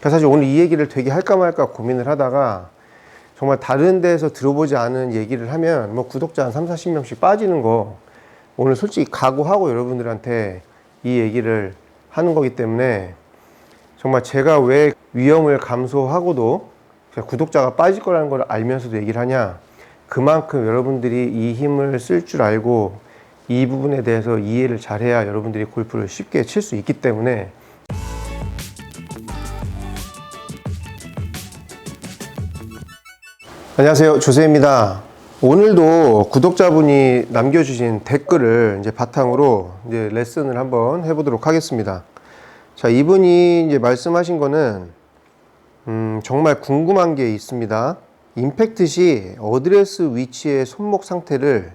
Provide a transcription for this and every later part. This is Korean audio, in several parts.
사실 오늘 이 얘기를 되게 할까 말까 고민을 하다가 정말 다른 데서 들어보지 않은 얘기를 하면 뭐 구독자 한 3, 40명씩 빠지는 거 오늘 솔직히 각오하고 여러분들한테 이 얘기를 하는 거기 때문에 정말 제가 왜 위험을 감수하고도 구독자가 빠질 거라는 걸 알면서도 얘기를 하냐, 그만큼 여러분들이 이 힘을 쓸 줄 알고 이 부분에 대해서 이해를 잘해야 여러분들이 골프를 쉽게 칠 수 있기 때문에. 안녕하세요, 조세입니다. 오늘도 구독자분이 남겨주신 댓글을 이제 바탕으로 이제 레슨을 한번 해보도록 하겠습니다. 자, 이분이 이제 말씀하신 거는 정말 궁금한 게 있습니다. 임팩트 시 어드레스 위치의 손목 상태를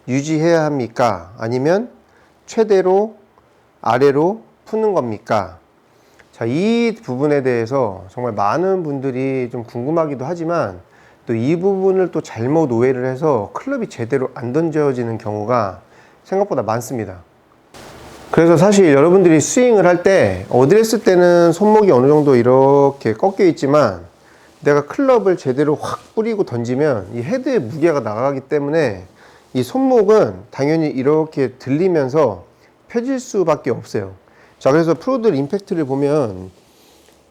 유지해야 합니까? 아니면 최대로 아래로 푸는 겁니까? 자, 이 부분에 대해서 정말 많은 분들이 좀 궁금하기도 하지만 또 이 부분을 또 잘못 오해를 해서 클럽이 제대로 안 던져지는 경우가 생각보다 많습니다. 그래서 사실 여러분들이 스윙을 할 때 어드레스 때는 손목이 어느 정도 이렇게 꺾여 있지만 내가 클럽을 제대로 확 뿌리고 던지면 이 헤드의 무게가 나가기 때문에 이 손목은 당연히 이렇게 들리면서 펴질 수밖에 없어요. 자, 그래서 프로들 임팩트를 보면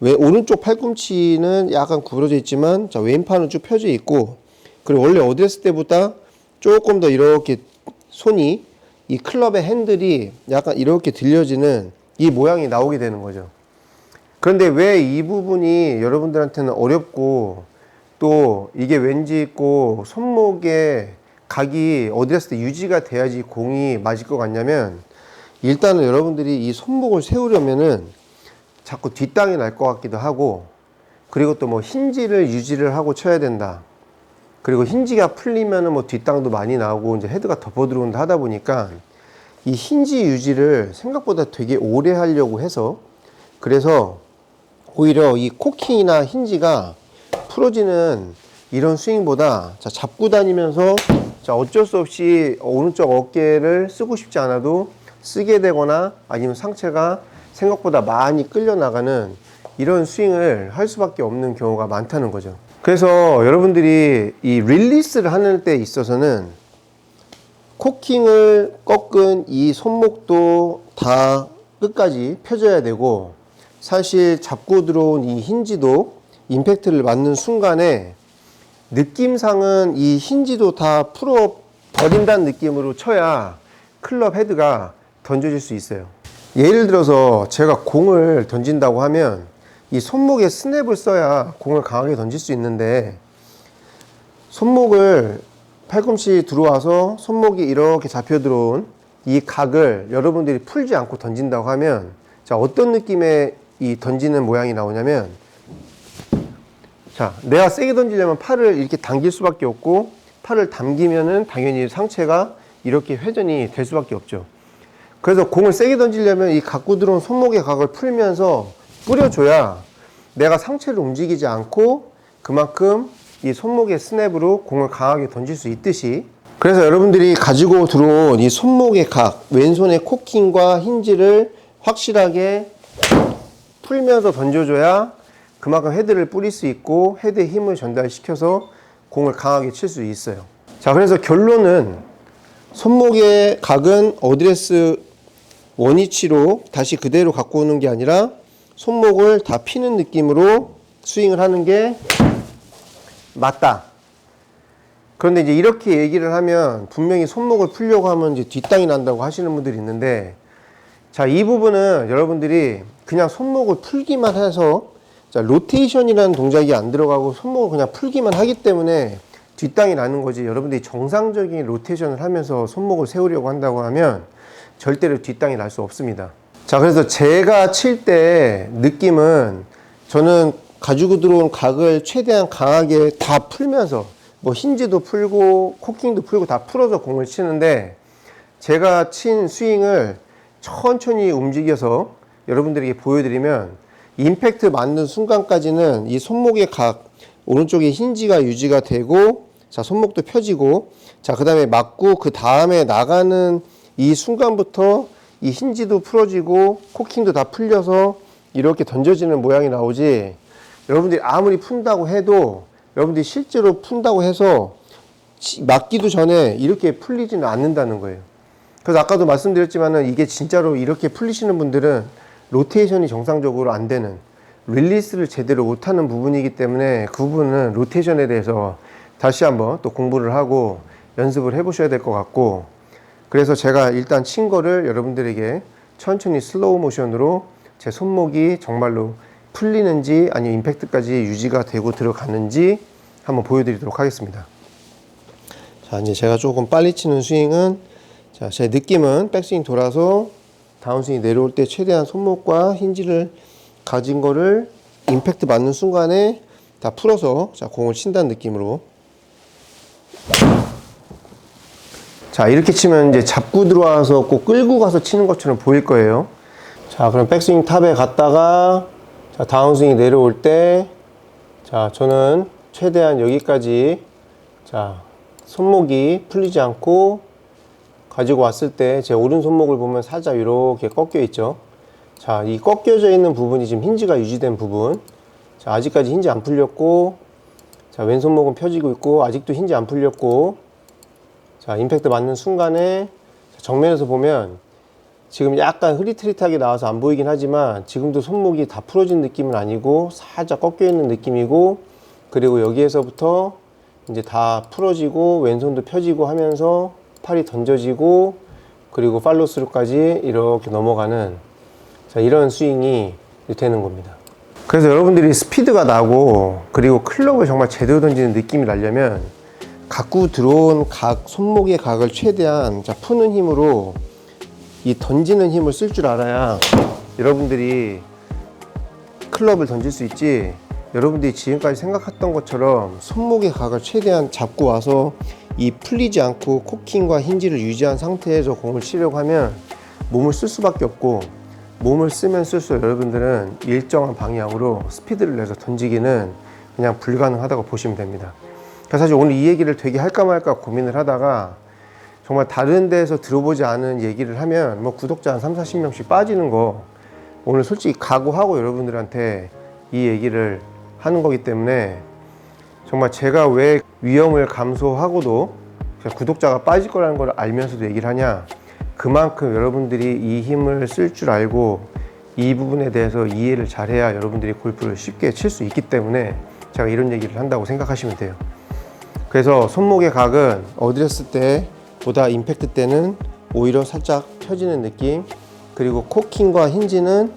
왜 오른쪽 팔꿈치는 약간 구부러져 있지만 자, 왼팔은 쭉 펴져 있고, 그리고 원래 어드레스 때보다 조금 더 이렇게 손이 이 클럽의 핸들이 약간 이렇게 들려지는 이 모양이 나오게 되는 거죠. 그런데 왜 이 부분이 여러분들한테는 어렵고 또 이게 왠지 있고 손목에 각이 어드레스 때 유지가 돼야지 공이 맞을 것 같냐면, 일단은 여러분들이 이 손목을 세우려면은 자꾸 뒷땅이 날 것 같기도 하고, 그리고 또 뭐 힌지를 유지를 하고 쳐야 된다. 그리고 힌지가 풀리면은 뭐 뒷땅도 많이 나오고 이제 헤드가 덮어 들어온다 하다 보니까 이 힌지 유지를 생각보다 되게 오래 하려고 해서, 그래서 오히려 이 코킹이나 힌지가 풀어지는 이런 스윙보다 자, 잡고 다니면서 자, 어쩔 수 없이 오른쪽 어깨를 쓰고 싶지 않아도 쓰게 되거나 아니면 상체가 생각보다 많이 끌려나가는 이런 스윙을 할 수밖에 없는 경우가 많다는 거죠. 그래서 여러분들이 이 릴리스를 하는 때 있어서는 코킹을 꺾은 이 손목도 다 끝까지 펴져야 되고, 사실 잡고 들어온 이 힌지도 임팩트를 맞는 순간에 느낌상은 이 힌지도 다 풀어 버린다는 느낌으로 쳐야 클럽 헤드가 던져질 수 있어요. 예를 들어서 제가 공을 던진다고 하면 이 손목에 스냅을 써야 공을 강하게 던질 수 있는데, 손목을 팔꿈치 들어와서 손목이 이렇게 잡혀 들어온 이 각을 여러분들이 풀지 않고 던진다고 하면 자, 어떤 느낌의 이 던지는 모양이 나오냐면, 자, 내가 세게 던지려면 팔을 이렇게 당길 수밖에 없고, 팔을 당기면은 당연히 상체가 이렇게 회전이 될 수밖에 없죠. 그래서 공을 세게 던지려면 이 갖고 들어온 손목의 각을 풀면서 뿌려줘야 내가 상체를 움직이지 않고 그만큼 이 손목의 스냅으로 공을 강하게 던질 수 있듯이, 그래서 여러분들이 가지고 들어온 이 손목의 각, 왼손의 코킹과 힌지를 확실하게 풀면서 던져줘야 그만큼 헤드를 뿌릴 수 있고 헤드에 힘을 전달시켜서 공을 강하게 칠 수 있어요. 자, 그래서 결론은 손목의 각은 어드레스 원위치로 다시 그대로 갖고 오는 게 아니라 손목을 다 피는 느낌으로 스윙을 하는 게 맞다. 그런데 이제 이렇게 얘기를 하면 분명히 손목을 풀려고 하면 이제 뒷땅이 난다고 하시는 분들이 있는데, 자, 이 부분은 여러분들이 그냥 손목을 풀기만 해서 자, 로테이션이라는 동작이 안 들어가고 손목을 그냥 풀기만 하기 때문에 뒷땅이 나는 거지, 여러분들이 정상적인 로테이션을 하면서 손목을 세우려고 한다고 하면 절대로 뒷땅이 날 수 없습니다. 자, 그래서 제가 칠 때 느낌은 저는 가지고 들어온 각을 최대한 강하게 다 풀면서 뭐 힌지도 풀고 코킹도 풀고 다 풀어서 공을 치는데, 제가 친 스윙을 천천히 움직여서 여러분들에게 보여드리면 임팩트 맞는 순간까지는 이 손목의 각, 오른쪽에 힌지가 유지가 되고, 자, 손목도 펴지고, 자, 그 다음에 맞고 그 다음에 나가는 이 순간부터 이 힌지도 풀어지고 코킹도 다 풀려서 이렇게 던져지는 모양이 나오지, 여러분들이 아무리 푼다고 해도 여러분들이 실제로 푼다고 해서 맞기도 전에 이렇게 풀리지는 않는다는 거예요. 그래서 아까도 말씀드렸지만은 이게 진짜로 이렇게 풀리시는 분들은 로테이션이 정상적으로 안 되는, 릴리스를 제대로 못하는 부분이기 때문에 그 부분은 로테이션에 대해서 다시 한번 또 공부를 하고 연습을 해 보셔야 될 것 같고, 그래서 제가 일단 친 거를 여러분들에게 천천히 슬로우 모션으로 제 손목이 정말로 풀리는지 아니면 임팩트까지 유지가 되고 들어가는지 한번 보여드리도록 하겠습니다. 자, 이제 제가 조금 빨리 치는 스윙은, 자, 제 느낌은 백스윙 돌아서 다운스윙이 내려올 때 최대한 손목과 힌지를 가진 거를 임팩트 맞는 순간에 다 풀어서, 자, 공을 친다는 느낌으로. 자, 이렇게 치면 이제 잡고 들어와서 꼭 끌고 가서 치는 것처럼 보일 거예요. 자, 그럼 백스윙 탑에 갔다가, 자, 다운스윙이 내려올 때, 자, 저는 최대한 여기까지, 자, 손목이 풀리지 않고 가지고 왔을 때 제 오른 손목을 보면 살짝 이렇게 꺾여 있죠. 자, 이 꺾여져 있는 부분이 지금 힌지가 유지된 부분. 자, 아직까지 힌지 안 풀렸고, 자, 왼손목은 펴지고 있고, 아직도 힌지 안 풀렸고, 자, 임팩트 맞는 순간에 정면에서 보면 지금 약간 흐릿흐릿하게 나와서 안 보이긴 하지만 지금도 손목이 다 풀어진 느낌은 아니고 살짝 꺾여 있는 느낌이고, 그리고 여기에서부터 이제 다 풀어지고 왼손도 펴지고 하면서 팔이 던져지고, 그리고 팔로스루까지 이렇게 넘어가는, 자, 이런 스윙이 되는 겁니다. 그래서 여러분들이 스피드가 나고 그리고 클럽을 정말 제대로 던지는 느낌이 나려면 갖고 들어온 각, 손목의 각을 최대한, 자, 푸는 힘으로 이 던지는 힘을 쓸 줄 알아야 여러분들이 클럽을 던질 수 있지, 여러분들이 지금까지 생각했던 것처럼 손목의 각을 최대한 잡고 와서 이 풀리지 않고 코킹과 힌지를 유지한 상태에서 공을 치려고 하면 몸을 쓸 수밖에 없고, 몸을 쓰면 쓸수록 여러분들은 일정한 방향으로 스피드를 내서 던지기는 그냥 불가능하다고 보시면 됩니다. 그래서 사실 오늘 이 얘기를 되게 할까 말까 고민을 하다가 정말 다른 데에서 들어보지 않은 얘기를 하면 뭐 구독자 한 30-40명씩 빠지는 거 오늘 솔직히 각오하고 여러분들한테 이 얘기를 하는 거기 때문에, 정말 제가 왜 위험을 감수하고도 구독자가 빠질 거라는 걸 알면서도 얘기를 하냐, 그만큼 여러분들이 이 힘을 쓸 줄 알고 이 부분에 대해서 이해를 잘해야 여러분들이 골프를 쉽게 칠 수 있기 때문에 제가 이런 얘기를 한다고 생각하시면 돼요. 그래서 손목의 각은 어드레스 때보다 임팩트 때는 오히려 살짝 펴지는 느낌, 그리고 코킹과 힌지는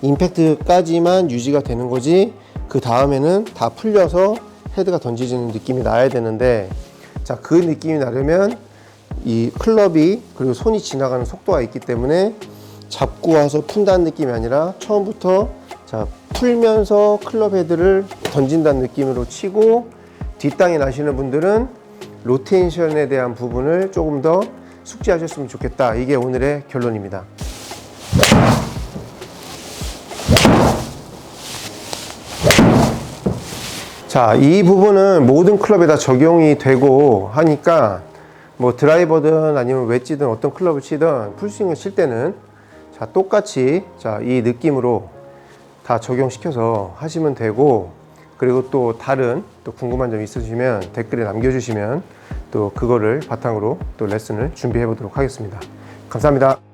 임팩트까지만 유지가 되는 거지 그 다음에는 다 풀려서 헤드가 던지지는 느낌이 나야 되는데, 자, 그 느낌이 나려면 이 클럽이 그리고 손이 지나가는 속도가 있기 때문에 잡고 와서 푼다는 느낌이 아니라 처음부터, 자, 풀면서 클럽 헤드를 던진다는 느낌으로 치고, 뒷땅이 나시는 분들은 로테이션에 대한 부분을 조금 더 숙지하셨으면 좋겠다. 이게 오늘의 결론입니다. 자, 이 부분은 모든 클럽에 다 적용이 되고 하니까 뭐 드라이버든 아니면 웨지든 어떤 클럽을 치든 풀스윙을 칠 때는, 자, 똑같이, 자, 이 느낌으로 다 적용시켜서 하시면 되고, 그리고 또 다른 또 궁금한 점 있으시면 댓글에 남겨주시면 또 그거를 바탕으로 또 레슨을 준비해 보도록 하겠습니다. 감사합니다.